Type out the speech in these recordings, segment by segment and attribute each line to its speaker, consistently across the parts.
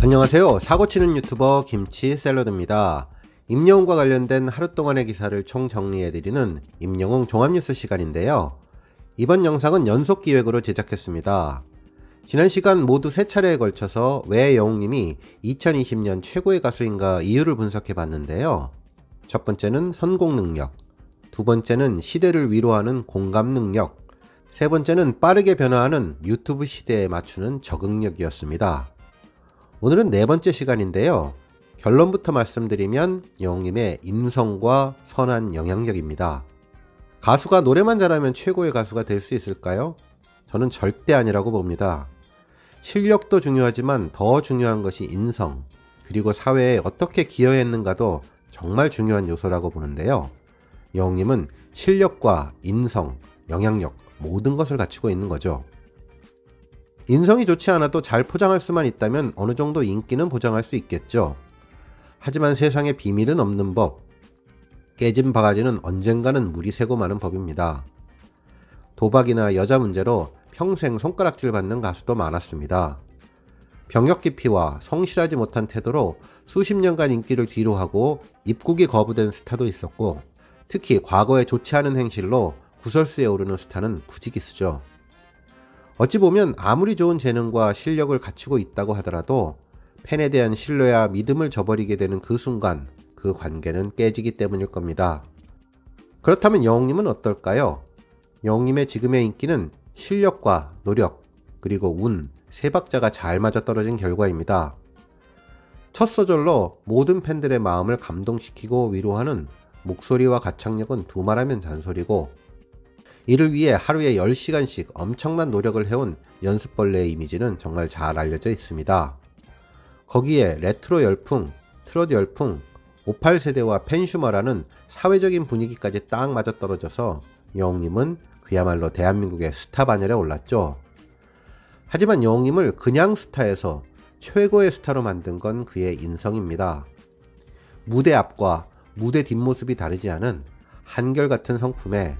Speaker 1: 안녕하세요. 사고치는 유튜버 김치샐러드입니다. 임영웅과 관련된 하루 동안의 기사를 총정리해드리는 임영웅 종합뉴스 시간인데요. 이번 영상은 연속 기획으로 제작했습니다. 지난 시간 모두 3차례에 걸쳐서 왜 영웅님이 2020년 최고의 가수인가 이유를 분석해봤는데요. 첫 번째는 선곡 능력, 두 번째는 시대를 위로하는 공감 능력, 세 번째는 빠르게 변화하는 유튜브 시대에 맞추는 적응력이었습니다. 오늘은 네 번째 시간인데요. 결론부터 말씀드리면 영웅님의 인성과 선한 영향력입니다. 가수가 노래만 잘하면 최고의 가수가 될 수 있을까요? 저는 절대 아니라고 봅니다. 실력도 중요하지만 더 중요한 것이 인성, 그리고 사회에 어떻게 기여했는가도 정말 중요한 요소라고 보는데요. 영웅님은 실력과 인성, 영향력 모든 것을 갖추고 있는 거죠. 인성이 좋지 않아도 잘 포장할 수만 있다면 어느 정도 인기는 보장할 수 있겠죠. 하지만 세상에 비밀은 없는 법, 깨진 바가지는 언젠가는 물이 새고 마는 법입니다. 도박이나 여자 문제로 평생 손가락질 받는 가수도 많았습니다. 병역 기피와 성실하지 못한 태도로 수십 년간 인기를 뒤로하고 입국이 거부된 스타도 있었고, 특히 과거에 좋지 않은 행실로 구설수에 오르는 스타는 부지기수죠. 어찌 보면 아무리 좋은 재능과 실력을 갖추고 있다고 하더라도 팬에 대한 신뢰와 믿음을 저버리게 되는 그 순간 그 관계는 깨지기 때문일 겁니다. 그렇다면 영웅님은 어떨까요? 영웅님의 지금의 인기는 실력과 노력, 그리고 운, 세 박자가 잘 맞아떨어진 결과입니다. 첫 소절로 모든 팬들의 마음을 감동시키고 위로하는 목소리와 가창력은 두말하면 잔소리고, 이를 위해 하루에 10시간씩 엄청난 노력을 해온 연습벌레의 이미지는 정말 잘 알려져 있습니다. 거기에 레트로 열풍, 트로트 열풍, 58세대와 팬슈머라는 사회적인 분위기까지 딱 맞아떨어져서 영웅님은 그야말로 대한민국의 스타 반열에 올랐죠. 하지만 영웅님을 그냥 스타에서 최고의 스타로 만든 건 그의 인성입니다. 무대 앞과 무대 뒷모습이 다르지 않은 한결같은 성품에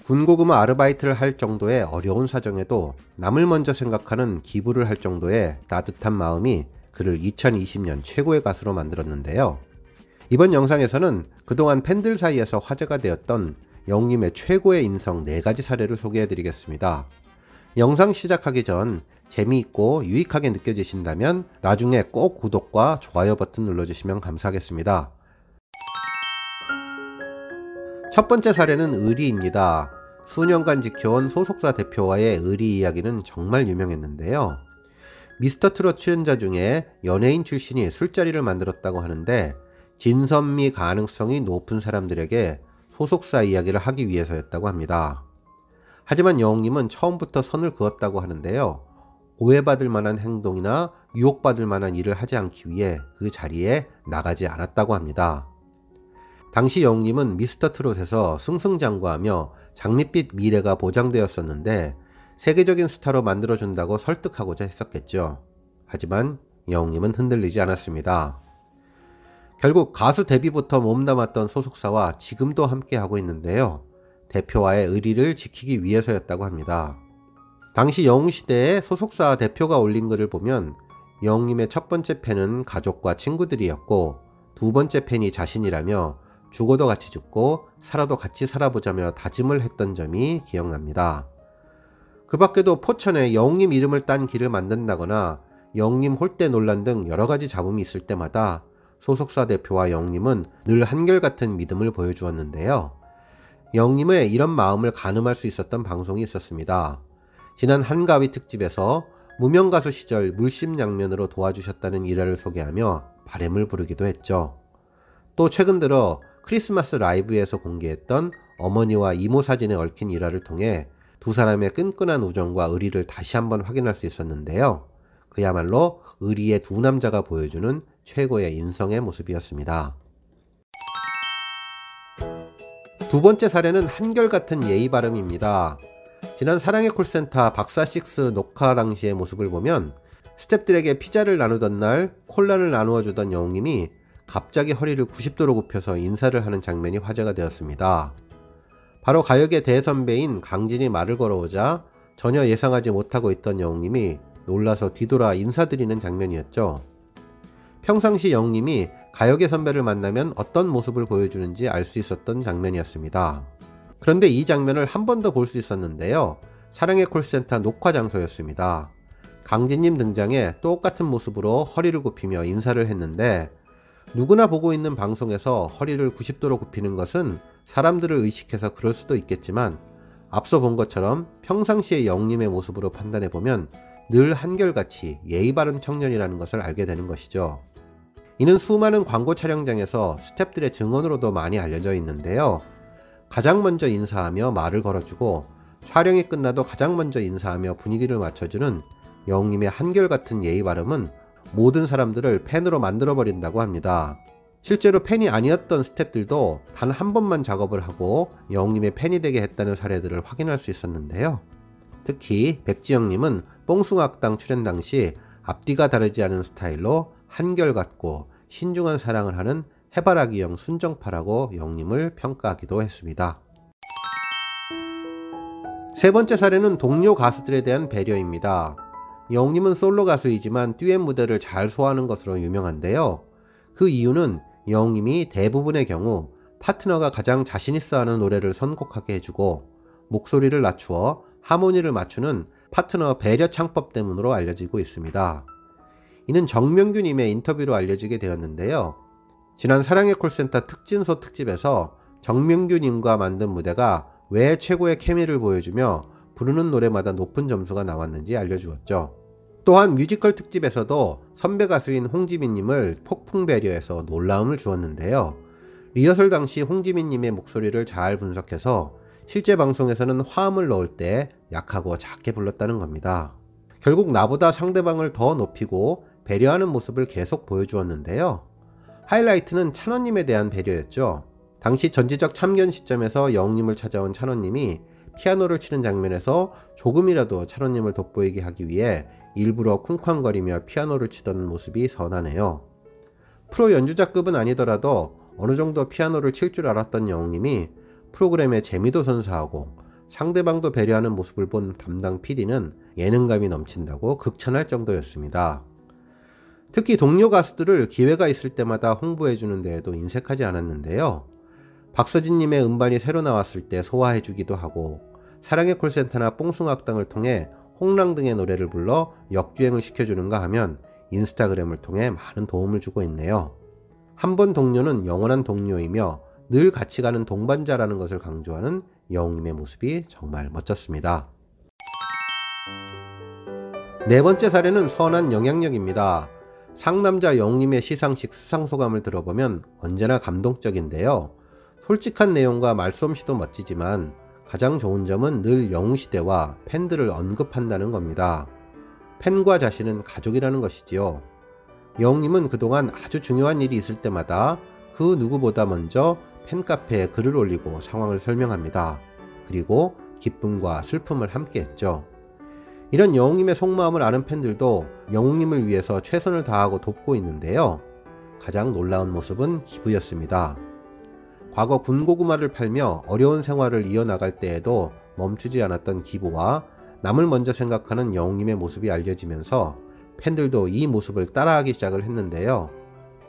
Speaker 1: 군고구마 아르바이트를 할 정도의 어려운 사정에도 남을 먼저 생각하는 기부를 할 정도의 따뜻한 마음이 그를 2020년 최고의 가수로 만들었는데요. 이번 영상에서는 그동안 팬들 사이에서 화제가 되었던 영웅님의 최고의 인성 4가지 사례를 소개해드리겠습니다. 영상 시작하기 전 재미있고 유익하게 느껴지신다면 나중에 꼭 구독과 좋아요 버튼 눌러주시면 감사하겠습니다. 첫 번째 사례는 의리입니다. 수년간 지켜온 소속사 대표와의 의리 이야기는 정말 유명했는데요. 미스터트롯 출연자 중에 연예인 출신이 술자리를 만들었다고 하는데 진선미 가능성이 높은 사람들에게 소속사 이야기를 하기 위해서였다고 합니다. 하지만 영웅님은 처음부터 선을 그었다고 하는데요. 오해받을 만한 행동이나 유혹받을 만한 일을 하지 않기 위해 그 자리에 나가지 않았다고 합니다. 당시 영웅님은 미스터트롯에서 승승장구하며 장밋빛 미래가 보장되었었는데 세계적인 스타로 만들어준다고 설득하고자 했었겠죠. 하지만 영웅님은 흔들리지 않았습니다. 결국 가수 데뷔부터 몸담았던 소속사와 지금도 함께하고 있는데요. 대표와의 의리를 지키기 위해서였다고 합니다. 당시 영웅시대에 소속사 대표가 올린 글을 보면 영웅님의 첫 번째 팬은 가족과 친구들이었고, 두 번째 팬이 자신이라며 죽어도 같이 죽고 살아도 같이 살아보자며 다짐을 했던 점이 기억납니다. 그 밖에도 포천에 영웅님 이름을 딴 길을 만든다거나 영웅님 홀대 논란 등 여러가지 잡음이 있을 때마다 소속사 대표와 영웅님은 늘 한결같은 믿음을 보여주었는데요. 영웅님의 이런 마음을 가늠할 수 있었던 방송이 있었습니다. 지난 한가위 특집에서 무명가수 시절 물심양면으로 도와주셨다는 일화를 소개하며 바램을 부르기도 했죠. 또 최근 들어 크리스마스 라이브에서 공개했던 어머니와 이모 사진에 얽힌 일화를 통해 두 사람의 끈끈한 우정과 의리를 다시 한번 확인할 수 있었는데요. 그야말로 의리의 두 남자가 보여주는 최고의 인성의 모습이었습니다. 두 번째 사례는 한결같은 예의 바름입니다. 지난 사랑의 콜센터 박사6 녹화 당시의 모습을 보면 스태프들에게 피자를 나누던 날 콜라를 나누어 주던 영웅님이 갑자기 허리를 90도로 굽혀서 인사를 하는 장면이 화제가 되었습니다. 바로 가요계 대선배인 강진이 말을 걸어오자 전혀 예상하지 못하고 있던 영웅님이 놀라서 뒤돌아 인사드리는 장면이었죠. 평상시 영님이 가요계 선배를 만나면 어떤 모습을 보여주는지 알 수 있었던 장면이었습니다. 그런데 이 장면을 한 번 더 볼 수 있었는데요. 사랑의 콜센터 녹화 장소였습니다. 강진님 등장해 똑같은 모습으로 허리를 굽히며 인사를 했는데, 누구나 보고 있는 방송에서 허리를 90도로 굽히는 것은 사람들을 의식해서 그럴 수도 있겠지만, 앞서 본 것처럼 평상시의 영님의 모습으로 판단해보면 늘 한결같이 예의 바른 청년이라는 것을 알게 되는 것이죠. 이는 수많은 광고 촬영장에서 스태프들의 증언으로도 많이 알려져 있는데요. 가장 먼저 인사하며 말을 걸어주고, 촬영이 끝나도 가장 먼저 인사하며 분위기를 맞춰주는 영님의 한결같은 예의 바름은 모든 사람들을 팬으로 만들어버린다고 합니다. 실제로 팬이 아니었던 스태프들도 단 한 번만 작업을 하고 영님의 팬이 되게 했다는 사례들을 확인할 수 있었는데요. 특히 백지영님은 뽕숭악당 출연 당시 앞뒤가 다르지 않은 스타일로 한결같고 신중한 사랑을 하는 해바라기형 순정파라고 영님을 평가하기도 했습니다. 세 번째 사례는 동료 가수들에 대한 배려입니다. 영님은 솔로 가수이지만 듀엣 무대를 잘 소화하는 것으로 유명한데요. 그 이유는 영님이 대부분의 경우 파트너가 가장 자신있어 하는 노래를 선곡하게 해주고, 목소리를 낮추어 하모니를 맞추는 파트너 배려 창법 때문으로 알려지고 있습니다. 이는 정명균님의 인터뷰로 알려지게 되었는데요. 지난 사랑의 콜센터 특진소 특집에서 정명균님과 만든 무대가 왜 최고의 케미를 보여주며 부르는 노래마다 높은 점수가 나왔는지 알려주었죠. 또한 뮤지컬 특집에서도 선배 가수인 홍지민님을 폭풍 배려해서 놀라움을 주었는데요. 리허설 당시 홍지민님의 목소리를 잘 분석해서 실제 방송에서는 화음을 넣을 때 약하고 작게 불렀다는 겁니다. 결국 나보다 상대방을 더 높이고 배려하는 모습을 계속 보여주었는데요. 하이라이트는 찬원님에 대한 배려였죠. 당시 전지적 참견 시점에서 영님을 찾아온 찬원님이 피아노를 치는 장면에서 조금이라도 찬원님을 돋보이게 하기 위해 일부러 쿵쾅거리며 피아노를 치던 모습이 선하네요. 프로 연주자급은 아니더라도 어느 정도 피아노를 칠 줄 알았던 영님이 프로그램에 재미도 선사하고 상대방도 배려하는 모습을 본 담당 PD는 예능감이 넘친다고 극찬할 정도였습니다. 특히 동료 가수들을 기회가 있을 때마다 홍보해주는 데에도 인색하지 않았는데요. 박서진님의 음반이 새로 나왔을 때 소화해주기도 하고, 사랑의 콜센터나 뽕숭악당을 통해 홍랑 등의 노래를 불러 역주행을 시켜주는가 하면 인스타그램을 통해 많은 도움을 주고 있네요. 한 번 동료는 영원한 동료이며 늘 같이 가는 동반자라는 것을 강조하는 영님의 모습이 정말 멋졌습니다. 네 번째 사례는 선한 영향력입니다. 상남자 영님의 시상식 수상소감을 들어보면 언제나 감동적인데요. 솔직한 내용과 말솜씨도 멋지지만 가장 좋은 점은 늘 영웅시대와 팬들을 언급한다는 겁니다. 팬과 자신은 가족이라는 것이지요. 영님은 그동안 아주 중요한 일이 있을 때마다 그 누구보다 먼저 팬카페에 글을 올리고 상황을 설명합니다. 그리고 기쁨과 슬픔을 함께 했죠. 이런 영웅님의 속마음을 아는 팬들도 영웅님을 위해서 최선을 다하고 돕고 있는데요. 가장 놀라운 모습은 기부였습니다. 과거 군고구마를 팔며 어려운 생활을 이어나갈 때에도 멈추지 않았던 기부와 남을 먼저 생각하는 영웅님의 모습이 알려지면서 팬들도 이 모습을 따라하기 시작을 했는데요.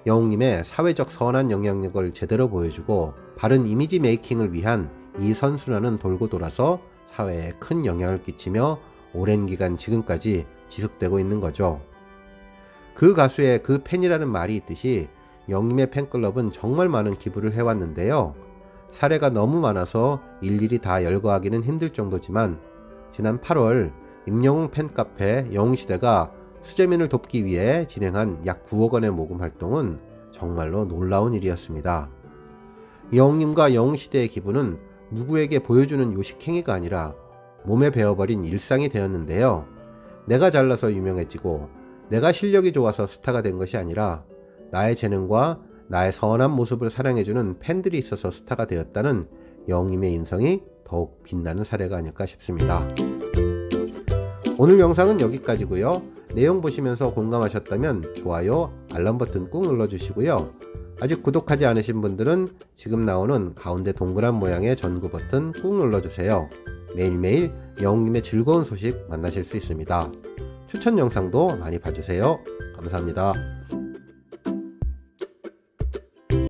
Speaker 1: 영웅님의 사회적 선한 영향력을 제대로 보여주고 바른 이미지 메이킹을 위한 이 선순환은 돌고 돌아서 사회에 큰 영향을 끼치며 오랜 기간 지금까지 지속되고 있는 거죠. 그 가수의 그 팬이라는 말이 있듯이 영님의 팬클럽은 정말 많은 기부를 해왔는데요. 사례가 너무 많아서 일일이 다 열거하기는 힘들 정도지만 지난 8월 임영웅 팬카페 영웅시대가 수재민을 돕기 위해 진행한 약 9억 원의 모금 활동은 정말로 놀라운 일이었습니다. 영웅님과 영웅시대의 기부는 누구에게 보여주는 요식행위가 아니라 몸에 배어버린 일상이 되었는데요. 내가 잘나서 유명해지고 내가 실력이 좋아서 스타가 된 것이 아니라 나의 재능과 나의 선한 모습을 사랑해주는 팬들이 있어서 스타가 되었다는 영웅님의 인성이 더욱 빛나는 사례가 아닐까 싶습니다. 오늘 영상은 여기까지고요. 내용 보시면서 공감하셨다면 좋아요, 알람 버튼 꾹 눌러주시고요. 아직 구독하지 않으신 분들은 지금 나오는 가운데 동그란 모양의 전구 버튼 꾹 눌러주세요. 매일매일 영웅님의 즐거운 소식 만나실 수 있습니다. 추천 영상도 많이 봐주세요. 감사합니다.